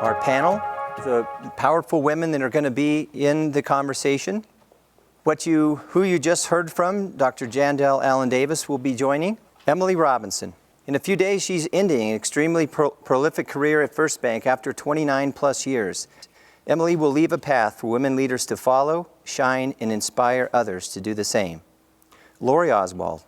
our panel, the powerful women that are going to be in the conversation. Who you just heard from, Dr. Jandel Allen Davis, will be joining. Emily Robinson. In a few days, she's ending an extremely prolific career at First Bank after 29 plus years. Emily will leave a path for women leaders to follow, shine, and inspire others to do the same. Lori Oswald.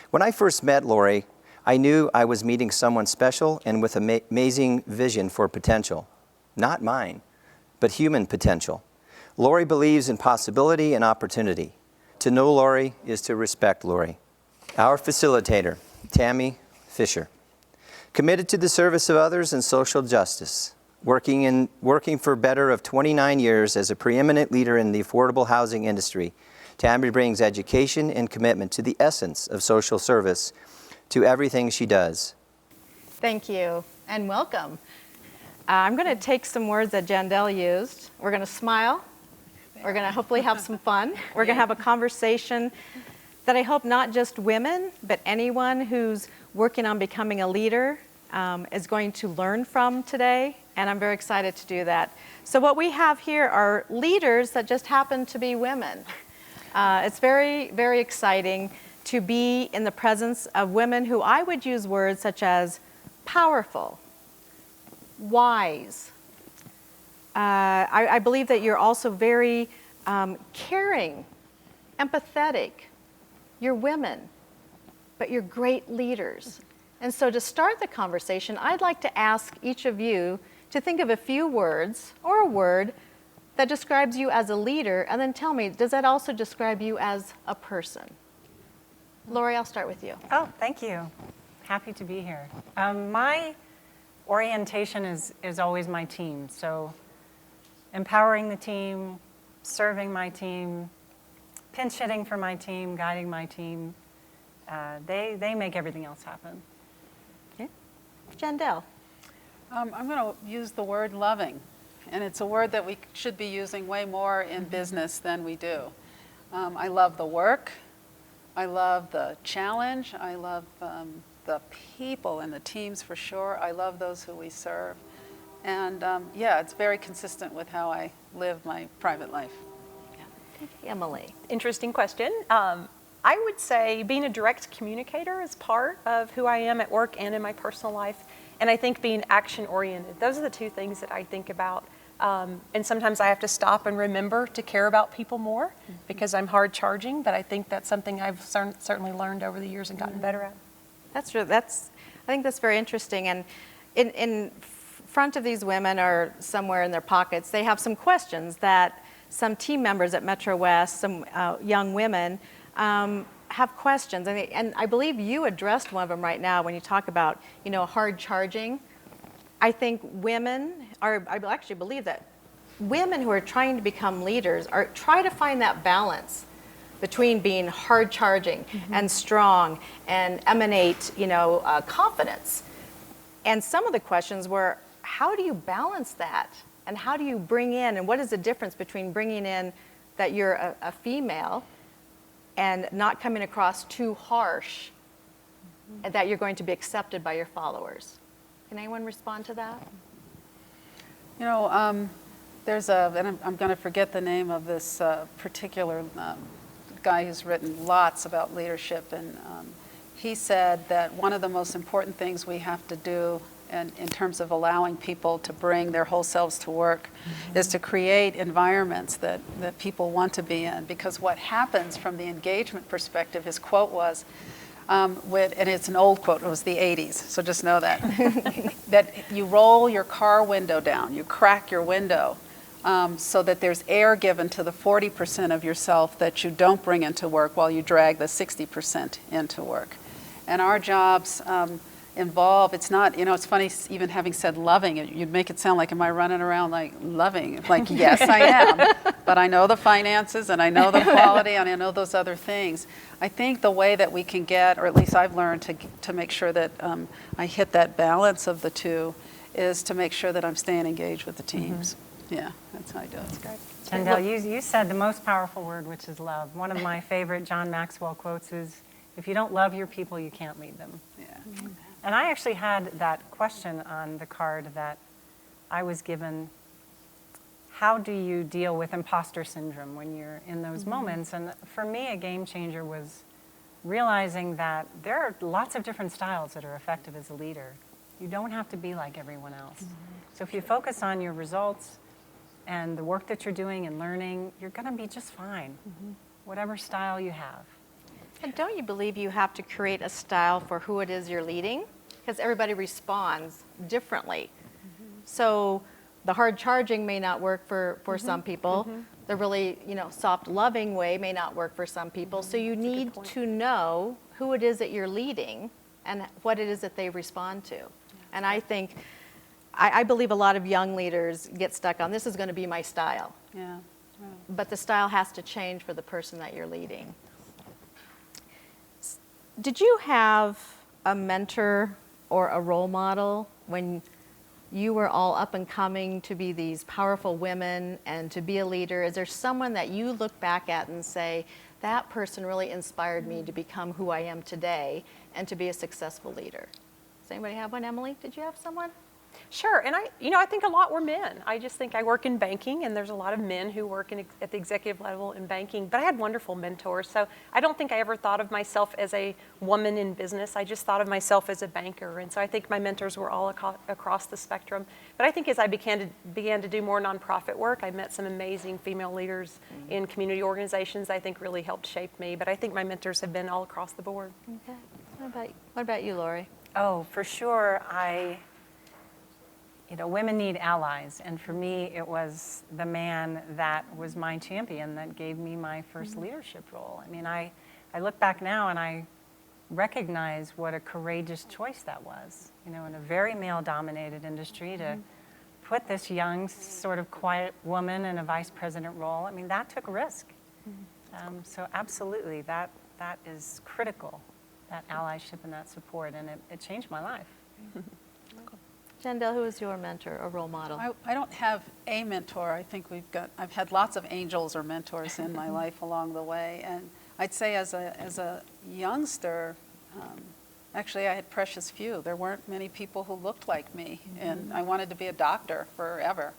When I first met Lori, I knew I was meeting someone special and with amazing vision for potential. Not mine, but human potential. Lori believes in possibility and opportunity. To know Lori is to respect Lori. Our facilitator, Tammy Fisher. Committed to the service of others and social justice. Working for better of 29 years as a preeminent leader in the affordable housing industry, Tammy brings education and commitment to the essence of social service to everything she does. Thank you, and welcome. I'm going to take some words that Jandel used. We're going to smile. We're going to hopefully have some fun. We're going to have a conversation that I hope not just women, but anyone who's working on becoming a leader is going to learn from today, and I'm very excited to do that. So what we have here are leaders that just happen to be women. It's very, very exciting to be in the presence of women who I would use words such as powerful, wise. I believe that you're also very caring, empathetic. You're women, but you're great leaders. And so to start the conversation, I'd like to ask each of you to think of a few words or a word that describes you as a leader, and then tell me, does that also describe you as a person? Lori, I'll start with you. Oh, thank you. Happy to be here. My orientation is always my team. So empowering the team, serving my team, pinch hitting for my team, guiding my team. They make everything else happen. Okay. Jandel. I'm going to use the word loving. And it's a word that we should be using way more in business than we do. I love the work. I love the challenge. I love the people and the teams for sure. I love those who we serve. And yeah, it's very consistent with how I live my private life. Yeah. Emily. Interesting question. I would say being a direct communicator is part of who I am at work and in my personal life. And I think being action-oriented. Those are the two things that I think about. And sometimes I have to stop and remember to care about people more because I'm hard charging, but I think that's something I've certainly learned over the years and gotten better at. That's true. I think that's very interesting. And in front of these women or somewhere in their pockets, they have some questions that some team members at Metro West, some young women, have questions. And I believe you addressed one of them right now when you talk about, hard charging. I think I actually believe that women who are trying to become leaders try to find that balance between being hard charging and strong and emanate, confidence. And some of the questions were, how do you balance that? And how do you bring in, and what is the difference between bringing in that you're a female and not coming across too harsh and that you're going to be accepted by your followers? Can anyone respond to that? There's and I'm going to forget the name of this particular guy who's written lots about leadership, and he said that one of the most important things we have to do in terms of allowing people to bring their whole selves to work is to create environments that people want to be in, because what happens from the engagement perspective, his quote was, and it's an old quote, it was the 80s, so just know that, that you roll your car window down, you crack your window so that there's air given to the 40% of yourself that you don't bring into work while you drag the 60% into work. And our jobs involve, it's not, it's funny even having said loving, you'd make it sound like, am I running around like loving? Like, yes, I am, but I know the finances and I know the quality and I know those other things. I think the way that we can get, or at least I've learned to make sure that I hit that balance of the two, is to make sure that I'm staying engaged with the teams. Yeah, that's how I do it. That's great. Jandel, you said the most powerful word, which is love. One of my favorite John Maxwell quotes is, if you don't love your people, you can't lead them. Yeah. And I actually had that question on the card that I was given, how do you deal with imposter syndrome when you're in those moments? And for me, a game changer was realizing that there are lots of different styles that are effective as a leader. You don't have to be like everyone else. So if you focus on your results and the work that you're doing and learning, you're going to be just fine, whatever style you have. And don't you believe you have to create a style for who it is you're leading? Because everybody responds differently. So the hard charging may not work for some people. The really, soft loving way may not work for some people. So you need to know who it is that you're leading and what it is that they respond to. And I think, I believe a lot of young leaders get stuck on, this is going to be my style. Yeah. But the style has to change for the person that you're leading. Did you have a mentor or a role model when you were all up and coming to be these powerful women and to be a leader? Is there someone that you look back at and say, that person really inspired me to become who I am today and to be a successful leader? Does anybody have one? Emily, did you have someone? Sure, and I think a lot were men. I just think I work in banking, and there's a lot of men who work at the executive level in banking, but I had wonderful mentors. So I don't think I ever thought of myself as a woman in business. I just thought of myself as a banker, and so I think my mentors were all across the spectrum. But I think as I began to do more nonprofit work, I met some amazing female leaders in community organizations that I think really helped shape me. But I think my mentors have been all across the board. Okay. What about you, Lori? Oh, for sure. Women need allies, and for me, it was the man that was my champion that gave me my first leadership role. I mean, I look back now and I recognize what a courageous choice that was, in a very male-dominated industry to put this young, sort of quiet woman in a vice president role. I mean, that took risk. So absolutely, that is critical, that allyship and that support, and it changed my life. Jandel, who is your mentor or role model? I don't have a mentor. I think I've had lots of angels or mentors in my life along the way. And I'd say as a youngster, actually I had precious few. There weren't many people who looked like me. And I wanted to be a doctor forever,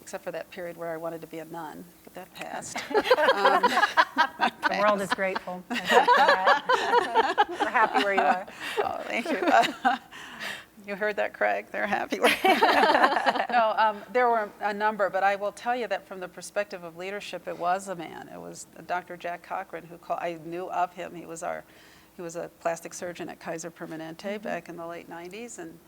except for that period where I wanted to be a nun, but that passed. The world is grateful. I think, for that. We're happy where you are. Oh, thank you. You heard that, Craig? They're happy. No, there were a number, but I will tell you that from the perspective of leadership, it was a man. It was Dr. Jack Cochran I knew of him. He was a plastic surgeon at Kaiser Permanente back in the late 90s, and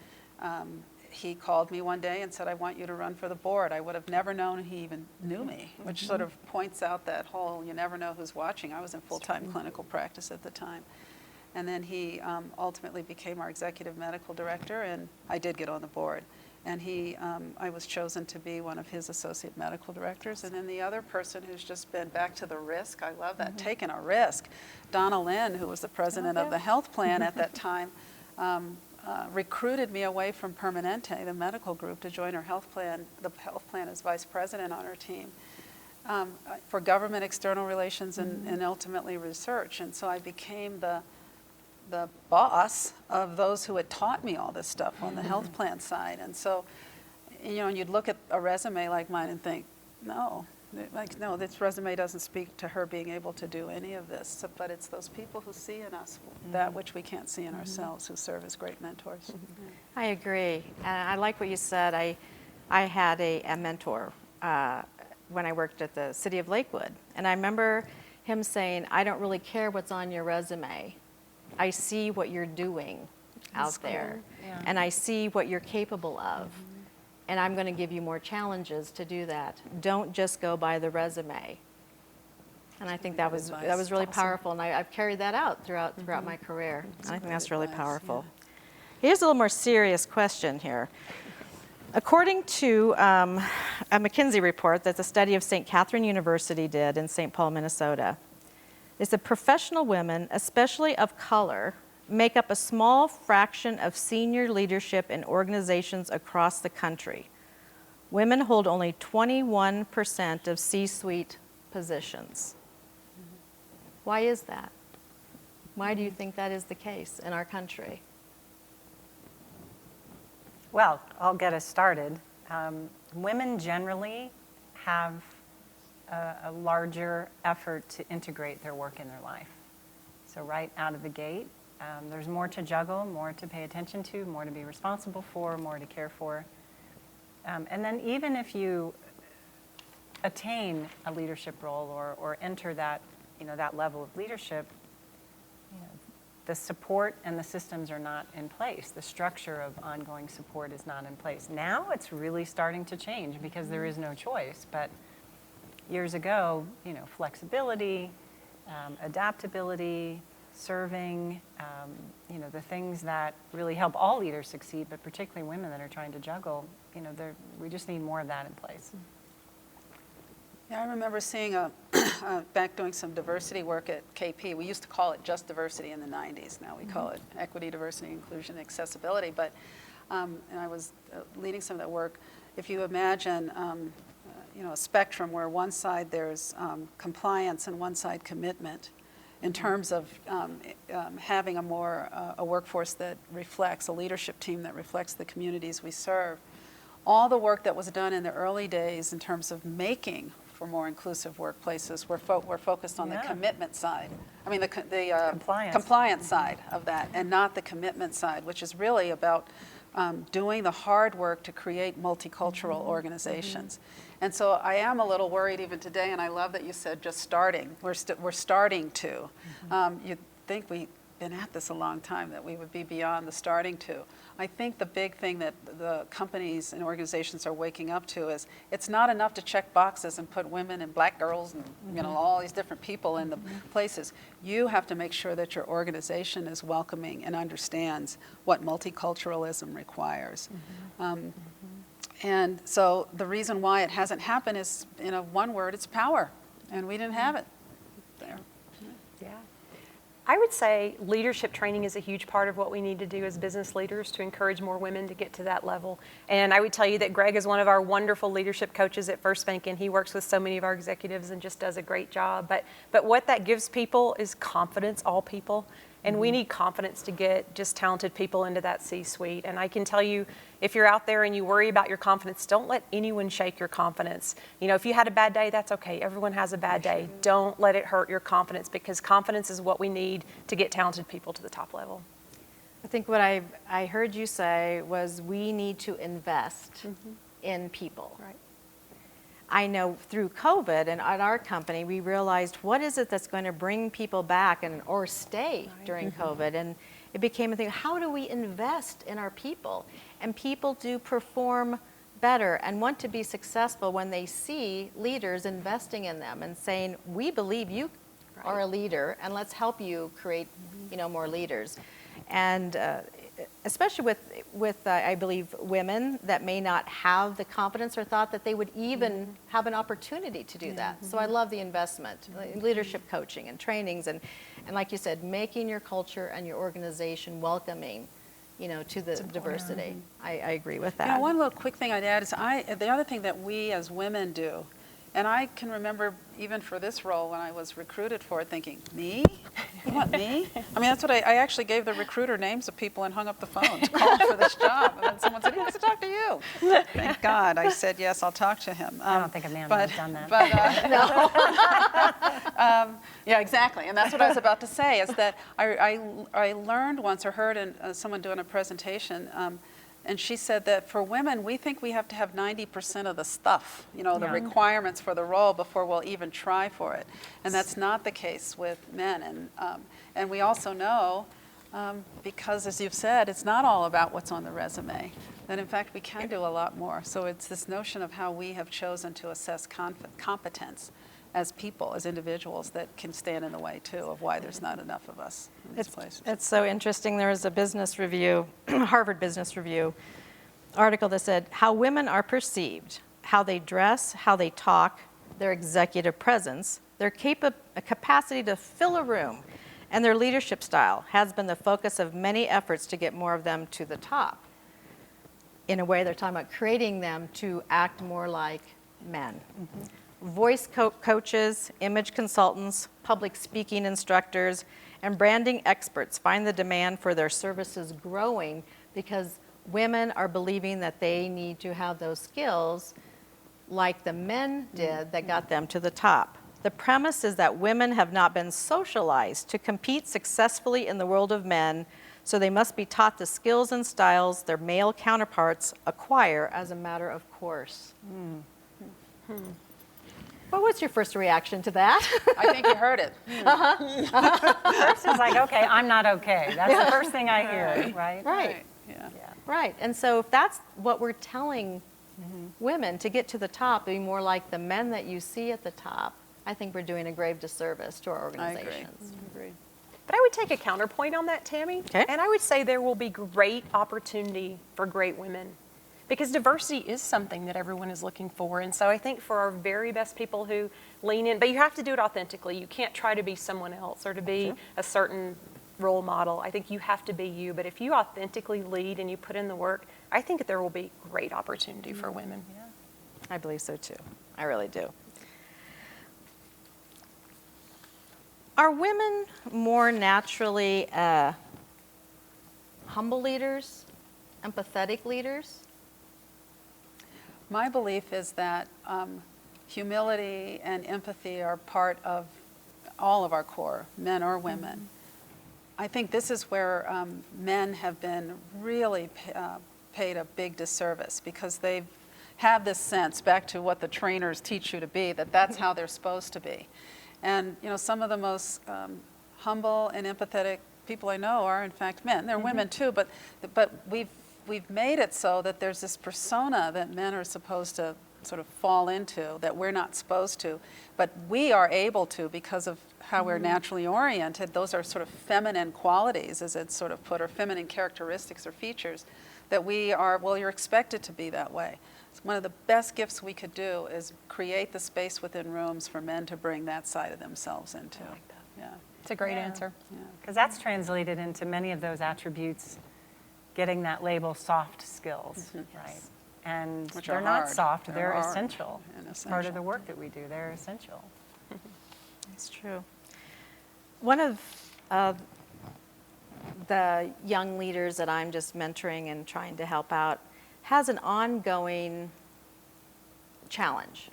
he called me one day and said, I want you to run for the board. I would have never known he even knew me, which sort of points out that whole, you never know who's watching. I was in full-time clinical practice at the time. And then he ultimately became our executive medical director, and I did get on the board. And I was chosen to be one of his associate medical directors. And then the other person who's just been back to the risk, I love that, taking a risk. Donna Lynn, who was the president of the health plan at that time, recruited me away from Permanente, the medical group, to join her health plan, the health plan as vice president on her team. For government external relations and ultimately research. And so I became the boss of those who had taught me all this stuff on the health plan side. And so, and you'd look at a resume like mine and think, no, this resume doesn't speak to her being able to do any of this. So, but it's those people who see in us that which we can't see in ourselves who serve as great mentors. I agree. And I like what you said. I had a mentor when I worked at the city of Lakewood. And I remember him saying, I don't really care what's on your resume. I see what you're doing out there, and I see what you're capable of, and I'm going to give you more challenges to do that. Don't just go by the resume. And I think that was really powerful, and I've carried that out throughout my career. And I think that's really powerful. Here's a little more serious question here. According to a McKinsey report that the study of St. Catherine University did in St. Paul, Minnesota, is that professional women, especially of color, make up a small fraction of senior leadership in organizations across the country. Women hold only 21% of C-suite positions. Why is that? Why do you think that is the case in our country? Well, I'll get us started. Women generally have a larger effort to integrate their work in their life. So right out of the gate, there's more to juggle, more to pay attention to, more to be responsible for, more to care for. And then even if you attain a leadership role or enter that, that level of leadership, the support and the systems are not in place. The structure of ongoing support is not in place. Now it's really starting to change because there is no choice. But years ago, flexibility, adaptability, serving, the things that really help all leaders succeed, but particularly women that are trying to juggle, we just need more of that in place. Yeah, I remember seeing back doing some diversity work at KP. We used to call it just diversity in the 90s. Now we call it equity, diversity, inclusion, accessibility. But, and I was leading some of that work. If you imagine, a spectrum where one side there's compliance and one side commitment, in terms of having a workforce that reflects, a leadership team that reflects the communities we serve. All the work that was done in the early days in terms of making for more inclusive workplaces, we're focused on the commitment side. I mean, the compliance side of that, and not the commitment side, which is really about doing the hard work to create multicultural organizations. And so I am a little worried even today, and I love that you said just starting. We're starting to. You'd think we've been at this a long time, that we would be beyond the starting to. I think the big thing that the companies and organizations are waking up to is it's not enough to check boxes and put women and black girls and all these different people in the places. You have to make sure that your organization is welcoming and understands what multiculturalism requires. And so the reason why it hasn't happened is, one word, it's power. And we didn't have it there. Yeah. I would say leadership training is a huge part of what we need to do as business leaders to encourage more women to get to that level. And I would tell you that Greg is one of our wonderful leadership coaches at First Bank, and he works with so many of our executives and just does a great job. But what that gives people is confidence, all people. And we need confidence to get just talented people into that C-suite. And I can tell you, if you're out there and you worry about your confidence, don't let anyone shake your confidence. If you had a bad day, that's okay. Everyone has a bad day. Don't let it hurt your confidence, because confidence is what we need to get talented people to the top level. I think what I heard you say was we need to invest in people. Right. I know through COVID and at our company, we realized what is it that's going to bring people back or stay during COVID. And it became a thing, how do we invest in our people? And people do perform better and want to be successful when they see leaders investing in them and saying, we believe you are a leader, and let's help you create more leaders. And especially with I believe, women that may not have the confidence or thought that they would even have an opportunity to do that. So I love the investment, leadership coaching and trainings, and like you said, making your culture and your organization welcoming, to the diversity. I agree with that. One little quick thing I'd add is the other thing that we as women do, and I can remember even for this role when I was recruited for it thinking, me? You want me? I mean, that's what I actually gave the recruiter names of people and hung up the phone to call for this job. And then someone said, he wants to talk to you. Thank God. I said, yes, I'll talk to him. I don't think a man would have done that. Yeah, exactly. And that's what I was about to say, is that I learned once or heard someone doing a presentation, and she said that for women, we think we have to have 90% of the stuff, the requirements for the role before we'll even try for it. And that's not the case with men. And we also know, because as you've said, it's not all about what's on the resume, that in fact we can do a lot more. So it's this notion of how we have chosen to assess competence as people, as individuals, that can stand in the way too of why there's not enough of us in this place. It's so interesting. There was a business review, Harvard Business Review article that said how women are perceived, how they dress, how they talk, their executive presence, their capacity to fill a room, and their leadership style has been the focus of many efforts to get more of them to the top. In a way, they're talking about creating them to act more like men. Voice coaches, image consultants, public speaking instructors, and branding experts find the demand for their services growing because women are believing that they need to have those skills like the men did that got them to the top. The premise is that women have not been socialized to compete successfully in the world of men, so they must be taught the skills and styles their male counterparts acquire as a matter of course. What was your first reaction to that? I think you heard it. First is like, okay, I'm not okay. That's the first thing I hear, right? Right. Yeah. Right. And so if that's what we're telling women to get to the top, be more like the men that you see at the top, I think we're doing a grave disservice to our I organizations. agree. But I would take a counterpoint on that, Tammy. Okay. And I would say there will be great opportunity for great women because diversity is something that everyone is looking for. And so I think for our very best people who lean in, but you have to do it authentically. You can't try to be someone else or to be a certain role model. I think you have to be you. But if you authentically lead and you put in the work, I think that there will be great opportunity for women. Yeah. I believe so too. I really do. Are women more naturally humble leaders, empathetic leaders? My belief is that humility and empathy are part of all of our core, men or women. I think this is where men have been really paid a big disservice because they have this sense, back to what the trainers teach you to be, that that's how they're supposed to be. And you know, some of the most humble and empathetic people I know are in fact men. They're women too, but we've made it so that there's this persona that men are supposed to sort of fall into that we're not supposed to, but we are able to because of how we're naturally oriented. Those are sort of feminine qualities, as it's sort of put, or feminine characteristics or features that we are, well, you're expected to be that way. One of the best gifts we could do is create the space within rooms for men to bring that side of themselves into. I like that. Yeah. It's a great answer. Because that's translated into many of those attributes, getting that label soft skills, right? And Which they're are not hard. soft, They're they're hard essential. and It's part of essential. the work that we do, they're essential. That's true. One of the young leaders that I'm just mentoring and trying to help out has an ongoing challenge.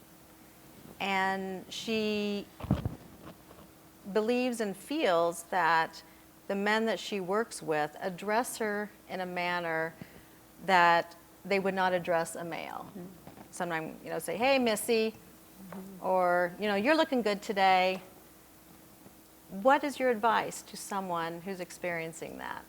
And she believes and feels that the men that she works with address her in a manner that they would not address a male. Sometimes, you know, say, hey, Missy, or, you know, you're looking good today. What is your advice to someone who's experiencing that?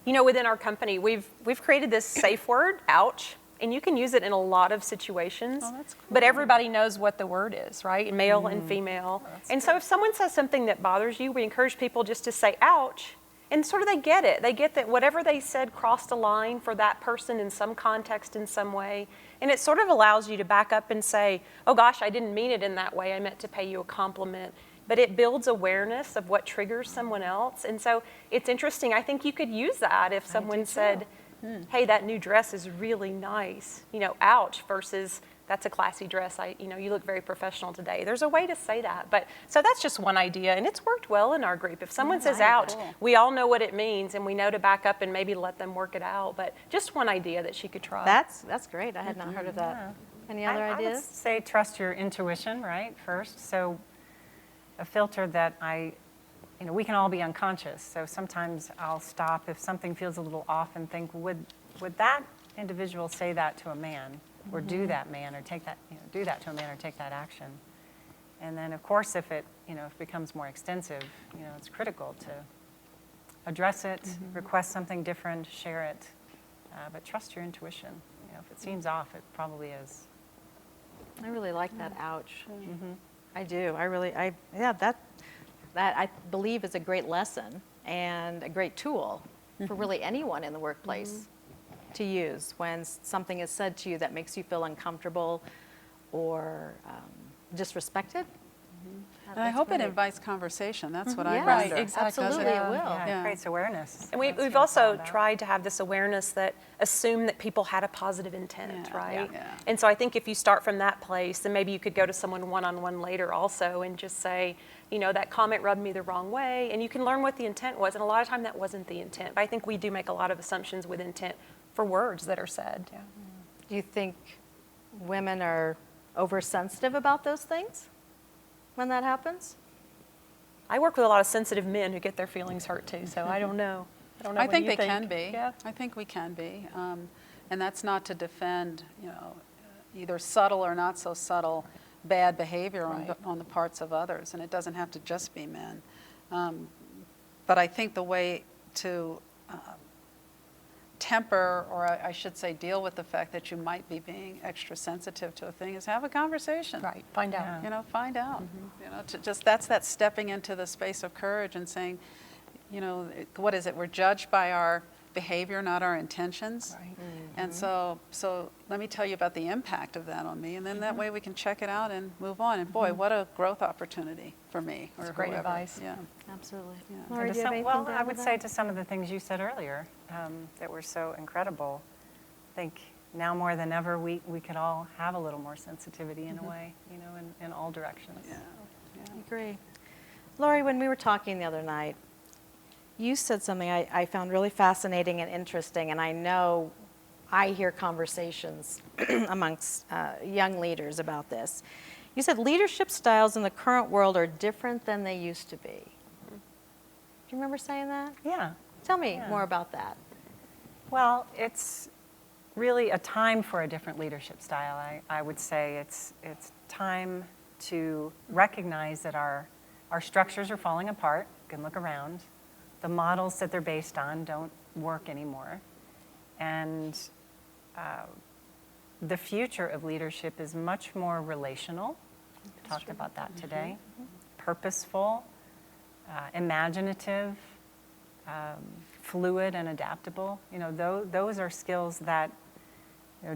You know, within our company, we've created this safe word, ouch, and you can use it in a lot of situations. Oh, that's cool. But everybody knows what the word is, right? Male and female. And so if someone says something that bothers you, we encourage people just to say ouch, and sort of they get it. They get that whatever they said crossed a line for that person in some context, in some way. And it sort of allows you to back up and say, oh gosh, I didn't mean it in that way. I meant to pay you a compliment. But it builds awareness of what triggers someone else. And so it's interesting. I think you could use that if someone said, hey, that new dress is really nice. You know, ouch, versus that's a classy dress. You look very professional today. There's a way to say that. But so that's just one idea, and it's worked well in our group. If someone says ouch, cool. we all know what it means, and we know to back up and maybe let them work it out. But just one idea that she could try. That's great. I had not heard of that. Yeah. Any other I would ideas? say trust your intuition, right, first. So a filter that we can all be unconscious. So sometimes I'll stop if something feels a little off and think, would that individual say that to a man, or do that man, or take that, do that to a man, or take that action? And then, of course, if it becomes more extensive, it's critical to address it, request something different, share it, but trust your intuition. If it seems off, it probably is. I really like that ouch. I do. That I believe is a great lesson and a great tool for really anyone in the workplace to use when something is said to you that makes you feel uncomfortable or disrespected. And I hope it invites conversation. That's what I Yes, wonder. exactly. absolutely it will. Yeah, Yeah. it creates awareness. And That's what we've it's also all about. tried to have this awareness that assume that people had a positive intent, Yeah, right? yeah. And so I think if you start from that place, then maybe you could go to someone one-on-one later also and just say, you know, that comment rubbed me the wrong way, and you can learn what the intent was. And a lot of time that wasn't the intent. But I think we do make a lot of assumptions with intent for words that are said. Yeah. Do you think women are oversensitive about those things when that happens? I work with a lot of sensitive men who get their feelings hurt too, so I don't know. I don't know. I what think you they can be. Yeah. I think we can be. And that's not to defend, you know, either subtle or not so subtle bad behavior on the parts of others. And it doesn't have to just be men. But I think the way to temper, or I should say deal with the fact that you might be being extra sensitive to a thing is have a conversation. Right. Find out. Yeah. You know, find out. You know, to just that's that stepping into the space of courage and saying, you know, what is it? We're judged by our behavior, not our intentions. Right. And so let me tell you about the impact of that on me, and then that way we can check it out and move on. And boy, what a growth opportunity for me or That's great whoever. advice. Yeah. Absolutely. Yeah. Lori, And do to you have some- anything well, to I add would to say that? to some of the things you said earlier that were so incredible, I think now more than ever we could all have a little more sensitivity in a way, you know, in all directions. Yeah. I agree. Lori, when we were talking the other night, you said something I found really fascinating and interesting, and I know I hear conversations amongst young leaders about this. You said leadership styles in the current world are different than they used to be. Do you remember saying that? Yeah. Tell me Yeah. more about that. Well, it's really a time for a different leadership style. I would say it's time to recognize that our structures are falling apart. You can look around. The models that they're based on don't work anymore. And the future of leadership is much more relational. We talked about that today. Purposeful, imaginative, fluid and adaptable. You know, those are skills that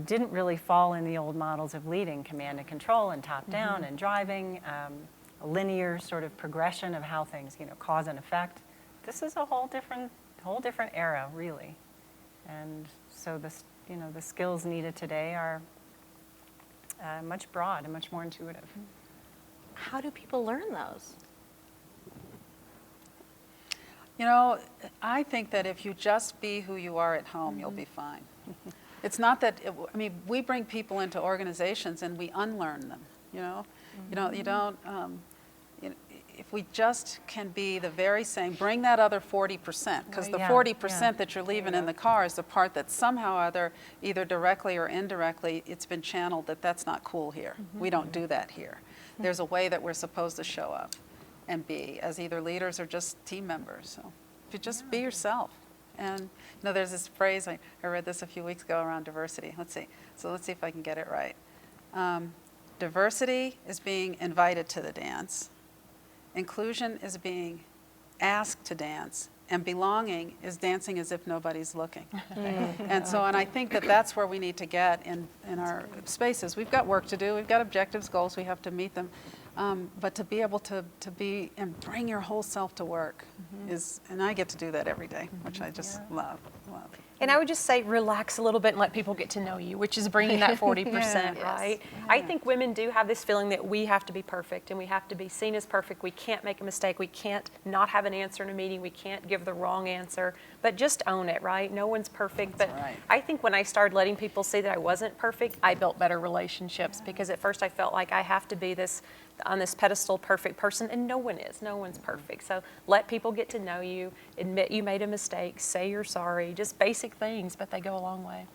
didn't really fall in the old models of leading, command and control and top down and driving, a linear sort of progression of how things, cause and effect. This is a whole different era, really. And so the skills needed today are much broad and much more intuitive. How do people learn those? You know, I think that if you just be who you are at home, you'll be fine. It's not that, we bring people into organizations and we unlearn them, if we just can be the very same, bring that other 40%, because the Yeah, 40% that you're leaving in the car is the part that somehow either directly or indirectly, it's been channeled that that's not cool here. We don't do that here. There's a way that we're supposed to show up and be as either leaders or just team members. So if you just be yourself. And there's this phrase, I read this a few weeks ago around diversity. Let's see if I can get it right. Diversity is being invited to the dance. Inclusion is being asked to dance. And belonging is dancing as if nobody's looking. And I think that that's where we need to get in our spaces. We've got work to do. We've got objectives, goals. We have to meet them. But to be able to be and bring your whole self to work and I get to do that every day, which I just love. And I would just say relax a little bit and let people get to know you, which is bringing that 40%, right? Yes. I think women do have this feeling that we have to be perfect and we have to be seen as perfect. We can't make a mistake. We can't not have an answer in a meeting. We can't give the wrong answer, but just own it, right? No one's perfect. That's but right. I think when I started letting people see that I wasn't perfect, I built better relationships because at first I felt like I have to be on this pedestal perfect person, and no one is. No one's perfect. So let people get to know you, admit you made a mistake, say you're sorry, just basic things, but they go a long way.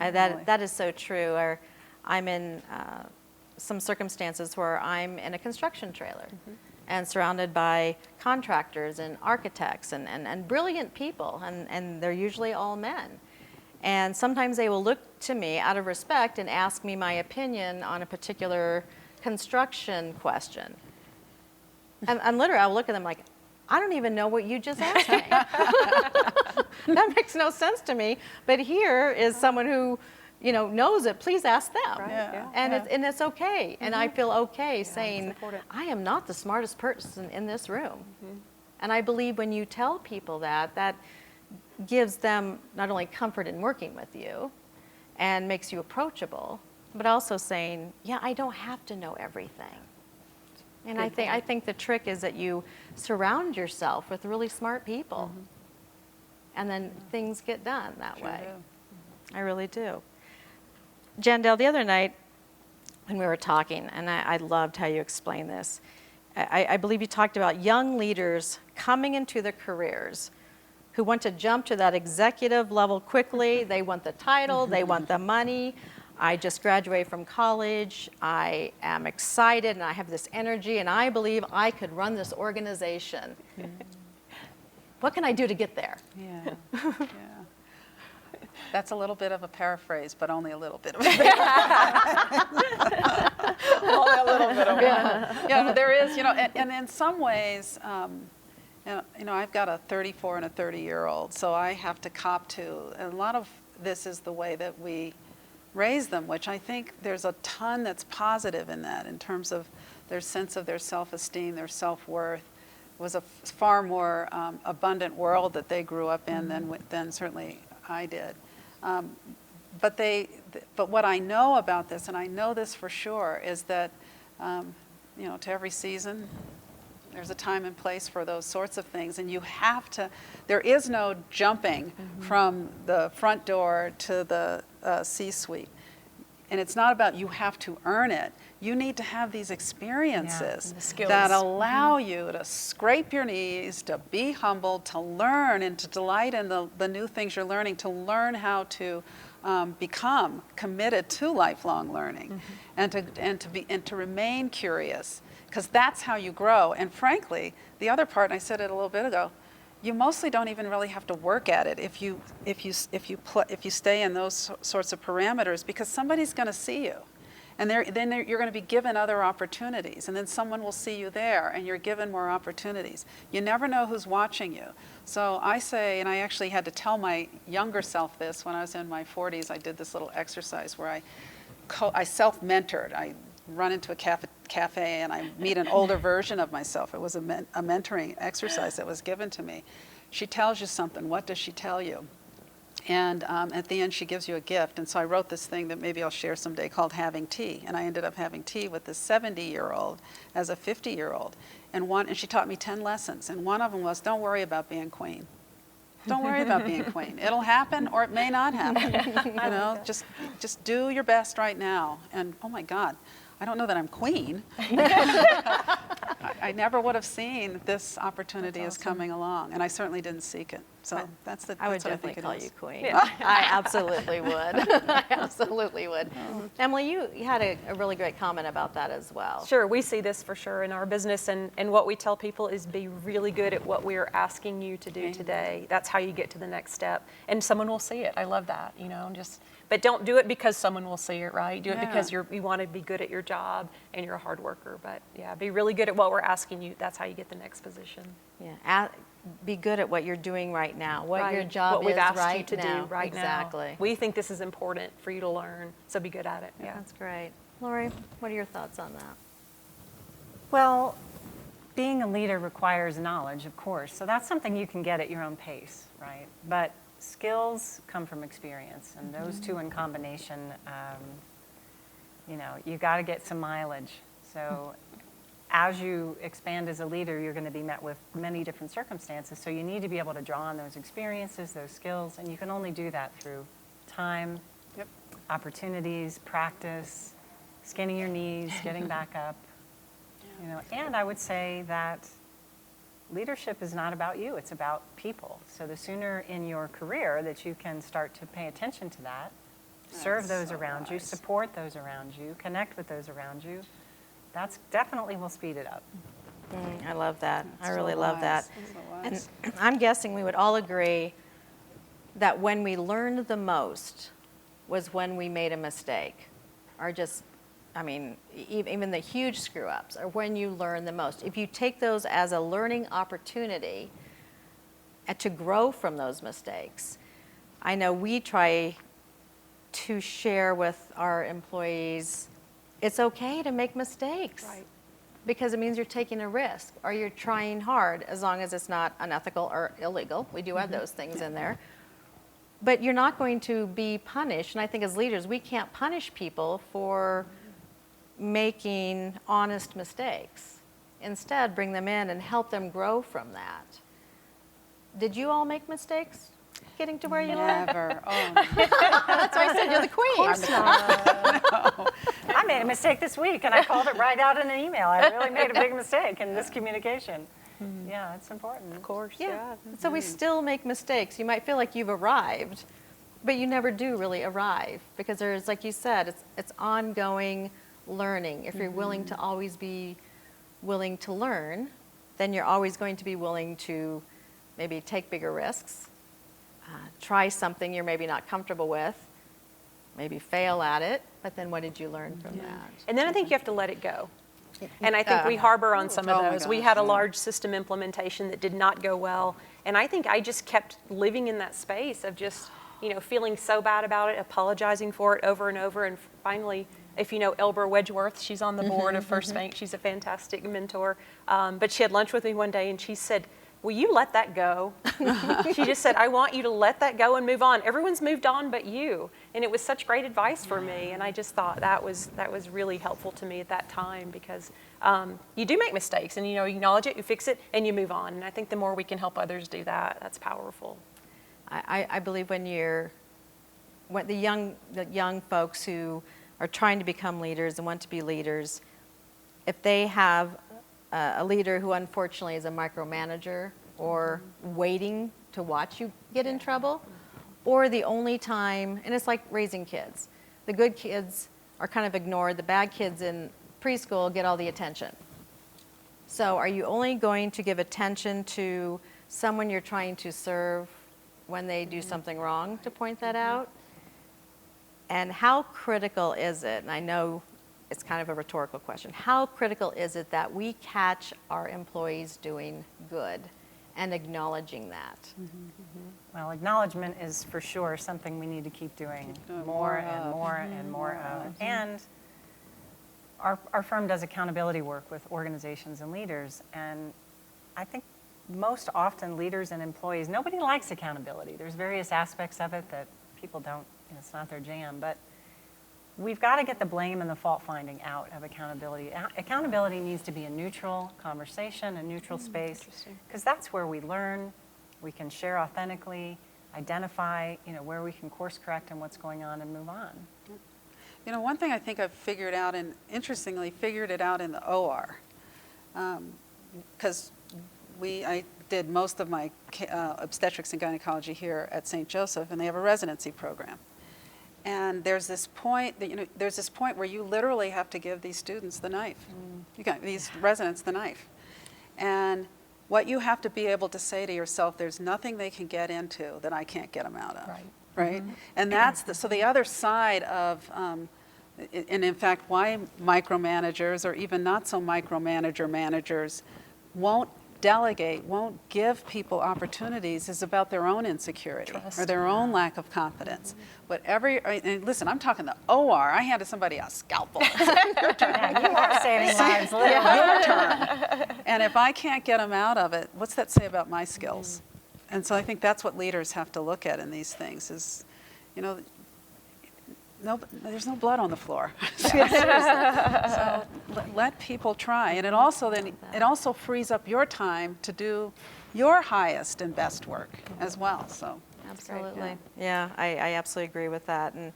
That is so true. Or I'm in some circumstances where I'm in a construction trailer and surrounded by contractors and architects and brilliant people, and they're usually all men. And sometimes they will look to me out of respect and ask me my opinion on a particular construction question. And literally, I'll look at them like, I don't even know what you just asked me. That makes no sense to me. But here is someone who knows it, please ask them. Right, Yeah. And, Yeah. it's okay. And I feel okay saying, important. I am not the smartest person in this room. And I believe when you tell people that, that gives them not only comfort in working with you and makes you approachable, but also saying, yeah, I don't have to know everything. And I think the trick is that you surround yourself with really smart people. And then things get done that Sure way. do. I really do. Jandel, the other night when we were talking, and I loved how you explained this, I believe you talked about young leaders coming into their careers who want to jump to that executive level quickly. They want the title, they want the money. I just graduated from college. I am excited and I have this energy and I believe I could run this organization. What can I do to get there? Yeah. Yeah. That's a little bit of a paraphrase, but only a little bit of a only a little bit of one. Yeah, there is, and in some ways, I've got a 34 and a 30-year-old, so I have to cop to, and a lot of this is the way that we raise them, which I think there's a ton that's positive in that, in terms of their sense of their self-esteem, their self-worth. It was a far more abundant world that they grew up in than certainly I did. But what I know about this, and I know this for sure, is that to every season, there's a time and place for those sorts of things, and you have to. There is no jumping from the front door to the C-suite, and it's not about you have to earn it. You need to have these experiences the skills. that allow you to scrape your knees, to be humbled, to learn, and to delight in the new things you're learning, to learn how to become committed to lifelong learning, and to remain curious, because that's how you grow. And frankly, the other part, and I said it a little bit ago, you mostly don't even really have to work at it if you stay in those sorts of parameters, because somebody's going to see you. And then you're going to be given other opportunities, and then someone will see you there, and you're given more opportunities. You never know who's watching you. So I say, and I actually had to tell my younger self this when I was in my 40s. I did this little exercise where I self-mentored. I run into a cafe and I meet an older version of myself. It was a mentoring exercise that was given to me. She tells you something. What does she tell you? And at the end, she gives you a gift. And so I wrote this thing that maybe I'll share someday called Having Tea. And I ended up having tea with this 70-year-old as a 50-year-old. And she taught me 10 lessons. And one of them was, don't worry about being queen. Don't worry about being queen. It'll happen or it may not happen. Just do your best right now. And oh my God, I don't know that I'm queen. I never would have seen this opportunity as coming along, and I certainly didn't seek it. So that's I would what I think definitely it call is. you queen. I absolutely would. I absolutely would. Emily, you had a really great comment about that as well. Sure, we see this for sure in our business, and what we tell people is be really good at what we're asking you to do today. That's how you get to the next step, and someone will see it. I love that, but don't do it because someone will see it, right? Do it because you want to be good at your job and you're a hard worker. But yeah, be really good at what we're asking you. That's how you get the next position. Yeah, be good at what you're doing right now, what your job what we've is asked right you to now. do right exactly. now. We think this is important for you to learn, so be good at it. Yeah. That's great. Lori, what are your thoughts on that? Well, being a leader requires knowledge, of course. So that's something you can get at your own pace, right? But skills come from experience, and those two in combination, you got to get some mileage. So as you expand as a leader, you're going to be met with many different circumstances. So you need to be able to draw on those experiences, those skills, and you can only do that through time, opportunities, practice, skinning your knees, getting back up. And I would say that leadership is not about you, it's about people. So the sooner in your career that you can start to pay attention to that, serve those around you, support those around you, connect with those around you, that's definitely will speed it up. I love that. I really love that. So And I'm guessing we would all agree that when we learned the most was when we made a mistake, or even the huge screw ups, or when you learn the most. If you take those as a learning opportunity and to grow from those mistakes, I know we try to share with our employees, it's okay to make mistakes. Right. Because it means you're taking a risk or you're trying hard, as long as it's not unethical or illegal. We do have those things in there. But you're not going to be punished. And I think as leaders, we can't punish people for making honest mistakes. Instead, bring them in and help them grow from that. Did you all make mistakes getting to where you are? Never. Oh, That's why I said you're the queen. I made a mistake this week, and I called it right out in an email. I really made a big mistake in this communication. Yeah, it's important. Of course, Yeah. yeah. So we still make mistakes. You might feel like you've arrived, but you never do really arrive, because there's, like you said, it's ongoing learning. If you're willing to always be willing to learn, then you're always going to be willing to maybe take bigger risks, try something you're maybe not comfortable with, maybe fail at it, but then what did you learn from that? And then I think you have to let it go. And I think we harbor on some Oh of my those. We gosh, had a yeah. large system implementation that did not go well. And I think I just kept living in that space of just, feeling so bad about it, apologizing for it over and over. And finally, if you know Elber Wedgeworth, she's on the board of First Bank. She's a fantastic mentor. But she had lunch with me one day and she said, will you let that go? She just said, I want you to let that go and move on. Everyone's moved on but you. And it was such great advice for me. And I just thought that was really helpful to me at that time, because you do make mistakes and you acknowledge it, you fix it, and you move on. And I think the more we can help others do that, that's powerful. I believe when the young folks who are trying to become leaders and want to be leaders, if they have a leader who unfortunately is a micromanager or waiting to watch you get in trouble, or the only time, and it's like raising kids. The good kids are kind of ignored. The bad kids in preschool get all the attention. So are you only going to give attention to someone you're trying to serve when they do something wrong to point that out? And how critical is it, and I know it's kind of a rhetorical question, how critical is it that we catch our employees doing good and acknowledging that? Well, acknowledgement is for sure something we need to keep doing more and more and more of. And our firm does accountability work with organizations and leaders, and I think most often leaders and employees, nobody likes accountability. There's various aspects of it that people don't, it's not their jam, but we've got to get the blame and the fault finding out of accountability. Accountability needs to be a neutral conversation, a neutral space, because that's where we learn, we can share authentically, identify, where we can course correct and what's going on, and move on. One thing I think I've figured out, and interestingly figured it out in the OR, because I did most of my obstetrics and gynecology here at St. Joseph, and they have a residency program. And there's this point that where you literally have to give these students the knife. You got these residents the knife. And what you have to be able to say to yourself, there's nothing they can get into that I can't get them out of. Right? And that's so the other side of, and in fact, why micromanagers or even not so managers won't delegate, won't give people opportunities is about their own insecurity or their own lack of confidence. And listen, I'm talking the OR. I handed somebody a scalpel. Yeah, you are saving lives, literally. Your turn. And if I can't get them out of it, what's that say about my skills? And so I think that's what leaders have to look at in these things is, there's no blood on the floor. Seriously. So let people try. And it also frees up your time to do your highest and best work as well. So Absolutely. Yeah, I absolutely agree with that. And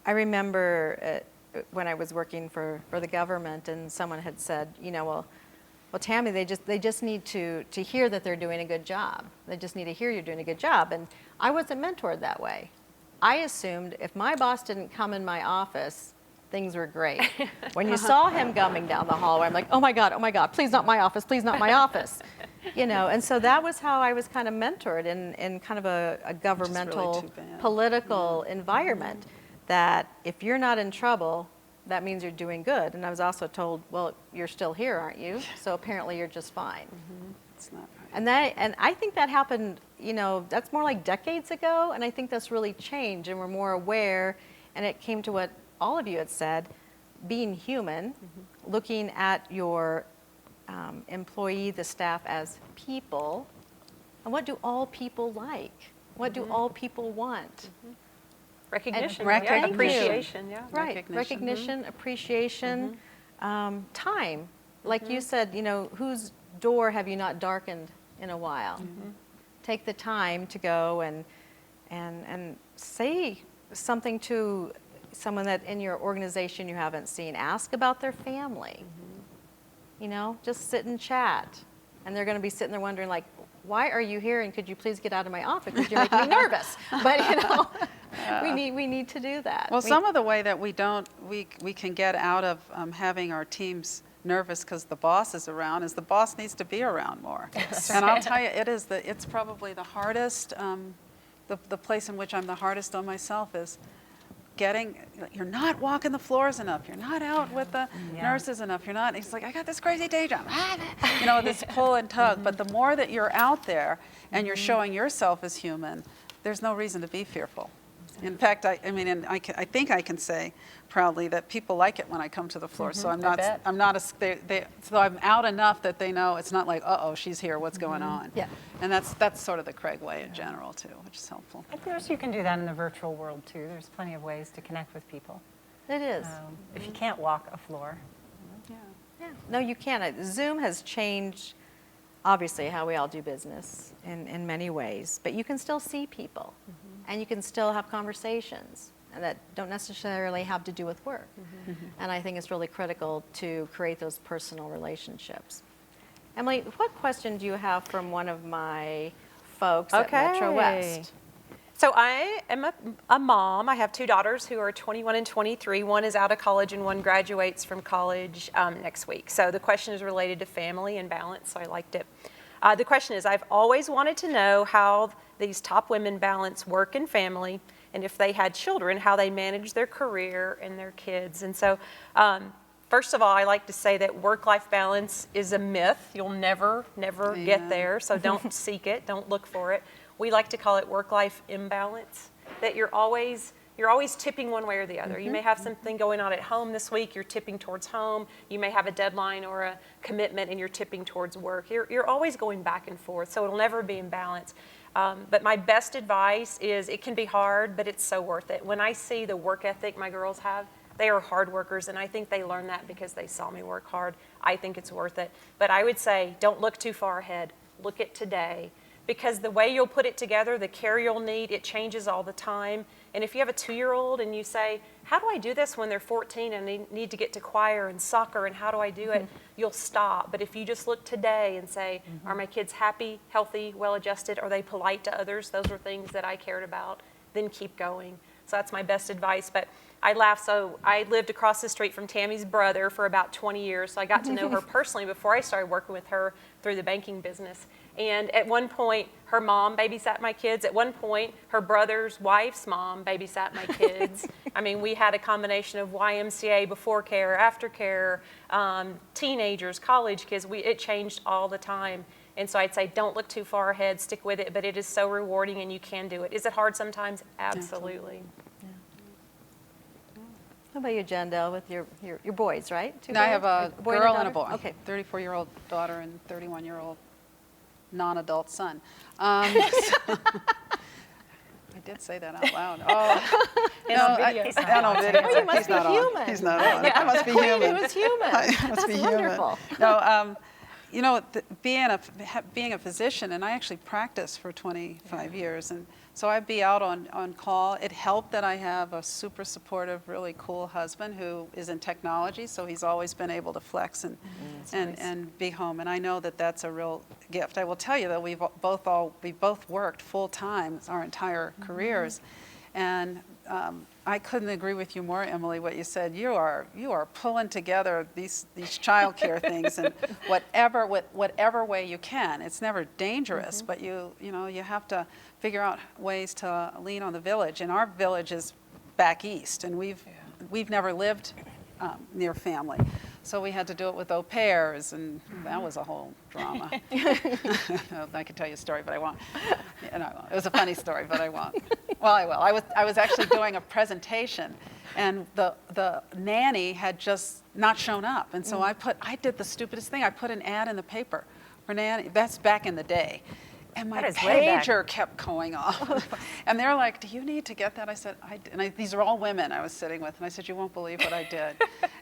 I remember when I was working for the government, and someone had said, well, Tammy, they just need to hear that they're doing a good job. They just need to hear you're doing a good job. And I wasn't mentored that way. I assumed if my boss didn't come in my office, things were great. When you saw him coming down the hallway, I'm like, oh my God, please not my office, please not my office. And so that was how I was kind of mentored in kind of a governmental, really too bad. political environment, that if you're not in trouble, that means you're doing good. And I was also told, well, you're still here, aren't you? So apparently you're just fine. it's not right. And I think that happened that's more like decades ago, and I think that's really changed, and we're more aware, and it came to what all of you had said, being human, looking at your employee, the staff as people, and what do all people like? What do all people want? Recognition, Recognition. appreciation, yeah. Right, recognition, appreciation, time. Like you said, whose door have you not darkened in a while? Take the time to go and say something to someone that in your organization you haven't seen. Ask about their family. Just sit and chat. And they're going to be sitting there wondering, like, why are you here? And could you please get out of my office because you're making me nervous? But we need to do that. Well, some of the way that we can get out of having our teams nervous because the boss is around is the boss needs to be around more. And I'll tell you, it's probably the hardest, the place in which I'm the hardest on myself is you're not walking the floors enough, you're not out with the nurses enough, it's like, I got this crazy day job, this pull and tug. But the more that you're out there and you're showing yourself as human, there's no reason to be fearful. In fact, I think I can say proudly that people like it when I come to the floor. So I'm out enough that they know it's not like, uh-oh, she's here, what's going on? Yeah. And that's sort of the Craig way in general too, which is helpful. I think you can do that in the virtual world too. There's plenty of ways to connect with people. It is. If you can't walk a floor. Yeah. No, you can't. Zoom has changed, obviously, how we all do business in many ways. But you can still see people, and you can still have conversations that don't necessarily have to do with work. And I think it's really critical to create those personal relationships. Emily, what question do you have from one of my folks at Metro West? So I am a mom. I have two daughters who are 21 and 23. One is out of college and one graduates from college next week. So the question is related to family and balance, so I liked it. The question is, I've always wanted to know how these top women balance work and family, and if they had children, how they manage their career and their kids. And so first of all, I like to say that work-life balance is a myth. You'll never get there, so don't seek it, don't look for it. We like to call it work-life imbalance, that you're always tipping one way or the other. You may have something going on at home this week, you're tipping towards home. You may have a deadline or a commitment and you're tipping towards work. You're always going back and forth, so it'll never be in balance. But my best advice is it can be hard, but it's so worth it. When I see the work ethic my girls have, they are hard workers, and I think they learned that because they saw me work hard. I think it's worth it. But I would say don't look too far ahead. Look at today. Because the way you'll put it together, the care you'll need, it changes all the time. And if you have a 2-year-old and you say, how do I do this when they're 14 and they need to get to choir and soccer and how do I do it? You'll stop. But if you just look today and say, are my kids happy, healthy, well-adjusted? Are they polite to others? Those were things that I cared about. Then keep going. So that's my best advice. But I laugh. So I lived across the street from Tammy's brother for about 20 years. So I got to know her personally before I started working with her through the banking business. And at one point, her mom babysat my kids. At one point, her brother's wife's mom babysat my kids. I mean, we had a combination of YMCA, before care, after care, teenagers, college kids. It changed all the time. And so I'd say don't look too far ahead, stick with it, but it is so rewarding and you can do it. Is it hard sometimes? Absolutely. Yeah. How about you, Jandel, with your boys, right? No, I have a girl and a boy. Okay. 34-year-old daughter and 31-year-old non-adult son. I did say that out loud. Oh, no, video. Well, you must be human. He's not on. I must be human. He was human. That's wonderful. No, being a physician, and I actually practiced for 25 years, and so I'd be out on call. It helped that I have a super supportive, really cool husband who is in technology, so he's always been able to flex and be home. And I know that that's a real gift. I will tell you that we both worked full time our entire careers, and I couldn't agree with you more, Emily. What you said, you are pulling together these child care things in whatever way you can. It's never dangerous, but you have to figure out ways to lean on the village. And our village is back east, and we've never lived near family. So we had to do it with au pairs, and that was a whole drama. I could tell you a story, but I won't. Yeah, no, I won't. It was a funny story, but I won't. Well, I will. I was actually doing a presentation, and the nanny had just not shown up, and so I did the stupidest thing. I put an ad in the paper for nanny. That's back in the day. And my That is way back. pager kept going off. And they're like, do you need to get that? I said, these are all women I was sitting with. And I said, you won't believe what I did.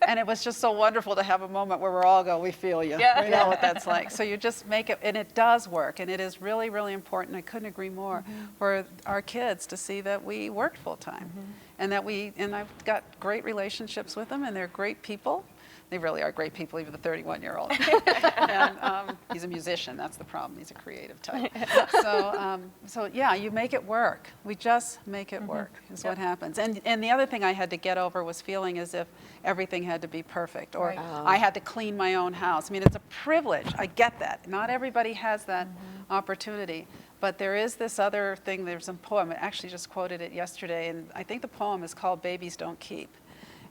And it was just so wonderful to have a moment where we're all go, we feel you. Yeah. We know what that's like. So you just make it, and it does work. And it is really, really important. I couldn't agree more for our kids to see that we worked full time. And and I've got great relationships with them, and they're great people. They really are great people, even the 31-year-old. And he's a musician. That's the problem. He's a creative type. So yeah, you make it work. We just make it work is what happens. And the other thing I had to get over was feeling as if everything had to be perfect, or I had to clean my own house. I mean, it's a privilege. I get that. Not everybody has that opportunity. But there is this other thing. There's a poem. I actually just quoted it yesterday, and I think the poem is called "Babies Don't Keep."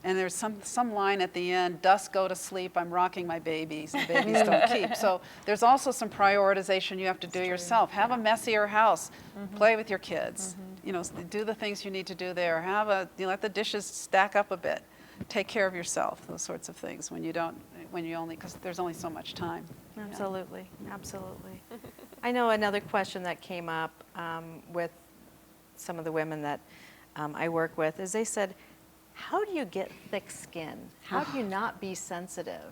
And there's some line at the end, "Dust go to sleep, I'm rocking my babies, and babies don't keep." So there's also some prioritization you have to do yourself. Have a messier house, play with your kids, you know, do the things you need to do there. Let the dishes stack up a bit. Take care of yourself, those sorts of things because there's only so much time. Absolutely, absolutely. I know another question that came up with some of the women that I work with is they said, how do you get thick skin? How do you not be sensitive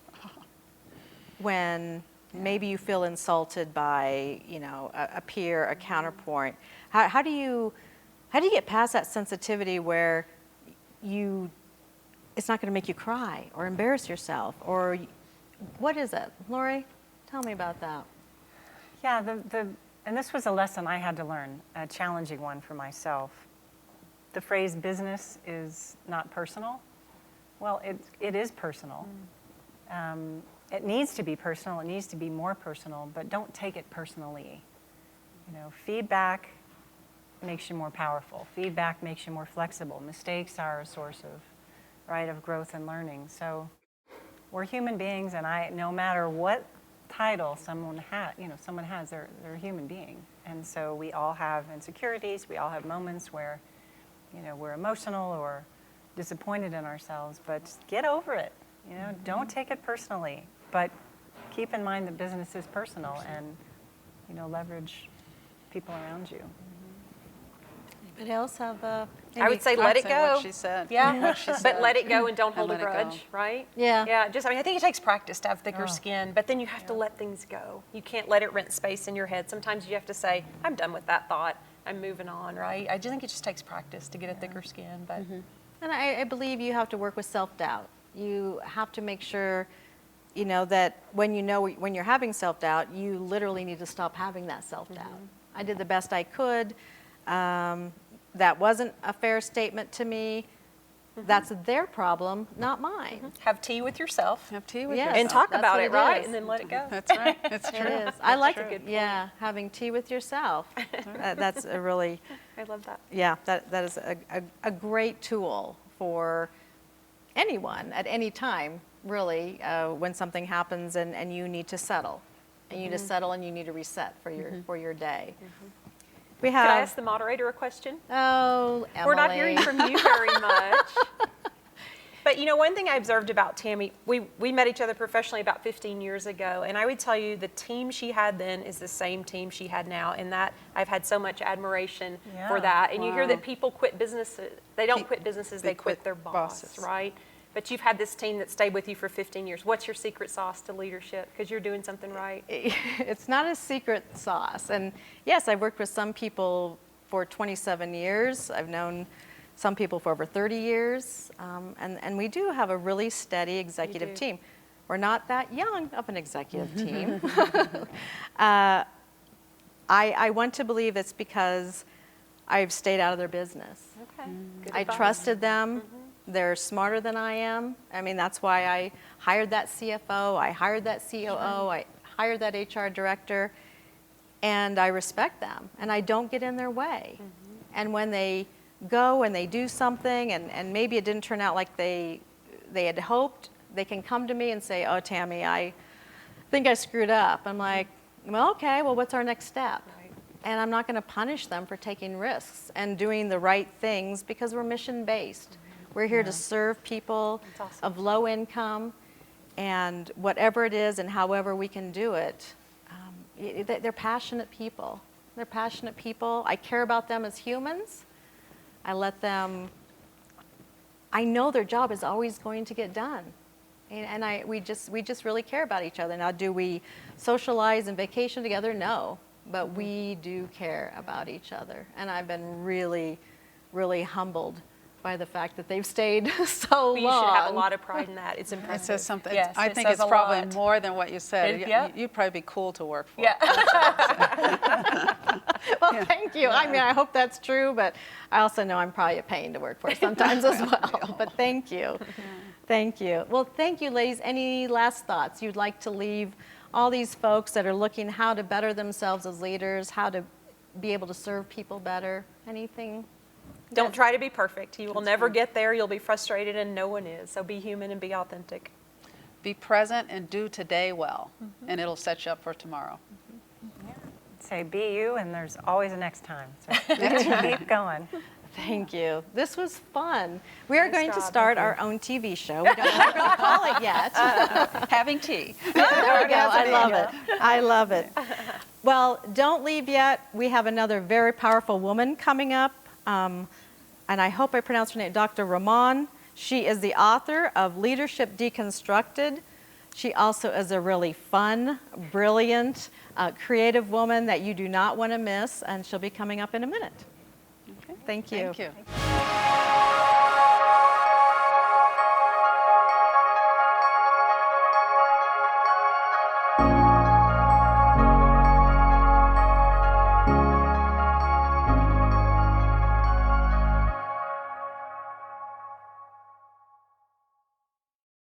when maybe you feel insulted by, you know, a peer, a counterpoint? How do you get past that sensitivity where it's not going to make you cry or embarrass yourself? Or what is it? Lori, tell me about that. Yeah, and this was a lesson I had to learn, a challenging one for myself. The phrase business is not personal. Well, it is personal. It needs to be personal. It needs to be more personal, but don't take it personally. You know, feedback makes you more powerful. Feedback makes you more flexible. Mistakes are a source of growth and learning. So we're human beings, and no matter what title someone has, they're a human being. And so we all have insecurities. We all have moments where we're emotional or disappointed in ourselves, but get over it. Don't take it personally, but keep in mind that business is personal, and leverage people around you. Anybody else have I would say let it go. What she said. Yeah, what she but said. let it go and don't And hold a let it go. grudge, right? Yeah. Yeah, I think it takes practice to have thicker skin, but then you have to let things go. You can't let it rent space in your head. Sometimes you have to say, I'm done with that thought. I'm moving on, right? I just think it just takes practice to get a thicker skin. But And I believe you have to work with self-doubt. You have to make sure, that when you're having self-doubt, you literally need to stop having that self-doubt. I did the best I could. That wasn't a fair statement to me. That's their problem, not mine. have tea with yourself. Have tea with Yes. yourself. And talk That's about what it, it right? is. And then let it go. That's right. It's true. It is. I like That's a good point. Yeah, having tea with yourself. That's a really, I love that. yeah, that is a great tool for anyone at any time, really, when something happens and you need to settle. And you need to settle and you need to reset for your day. We have. Could I ask the moderator a question? Oh, Emily. We're not hearing from you very much. But one thing I observed about Tammy, we met each other professionally about 15 years ago, and I would tell you the team she had then is the same team she had now, and that I've had so much admiration for that. And you hear that people quit businesses. They don't quit businesses, they quit their boss, right? But you've had this team that stayed with you for 15 years. What's your secret sauce to leadership? Because you're doing something right. It's not a secret sauce. And yes, I've worked with some people for 27 years. I've known some people for over 30 years. And we do have a really steady executive team. We're not that young of an executive team. I want to believe it's because I've stayed out of their business. Okay. Good I advice. trusted them. They're smarter than I am. I mean, that's why I hired that CFO, I hired that COO, I hired that HR director, and I respect them, and I don't get in their way. And when they go and they do something, and maybe it didn't turn out like they had hoped, They can come to me and say, oh, Tammy, I think I screwed up. I'm like, well, okay, well, what's our next step? And I'm not going to punish them for taking risks and doing the right things because we're mission-based. We're here to serve people awesome. of low income, and whatever it is and however we can do it, they're passionate people. They're passionate people. I care about them as humans. I let them, I know their job is always going to get done. And we just really care about each other. Now, do we socialize and vacation together? No, but we do care about each other. And I've been really, really humbled by the fact that they've stayed so But long. you should have a lot of pride in that. It's It impressive. says something. Yes, I it think says it's a probably lot. more than what you said. Yeah. You'd probably be cool to work for. Yeah. Well, thank you. I mean, I hope that's true, but I also know I'm probably a pain to work for sometimes as well. But thank you. Thank you. Well, thank you, ladies. Any last thoughts you'd like to leave all these folks that are looking how to better themselves as leaders, how to be able to serve people better? Anything? Don't try to be perfect. You will never get there. You'll be frustrated, and no one is. So be human and be authentic. Be present and do today well, and it'll set you up for tomorrow. Say be you, and there's always a next time. So keep going. Thank you. This was fun. We are Nice going to job. start Thank you. our own TV show. We don't know what we're going to call it yet. Having tea. There we go. I love it. I love it. Well, don't leave yet. We have another very powerful woman coming up. And I hope I pronounced her name, Dr. Rahman. She is the author of Leadership Deconstructed. She also is a really fun, brilliant, creative woman that you do not want to miss, and she'll be coming up in a minute. Okay. Thank you. Thank you.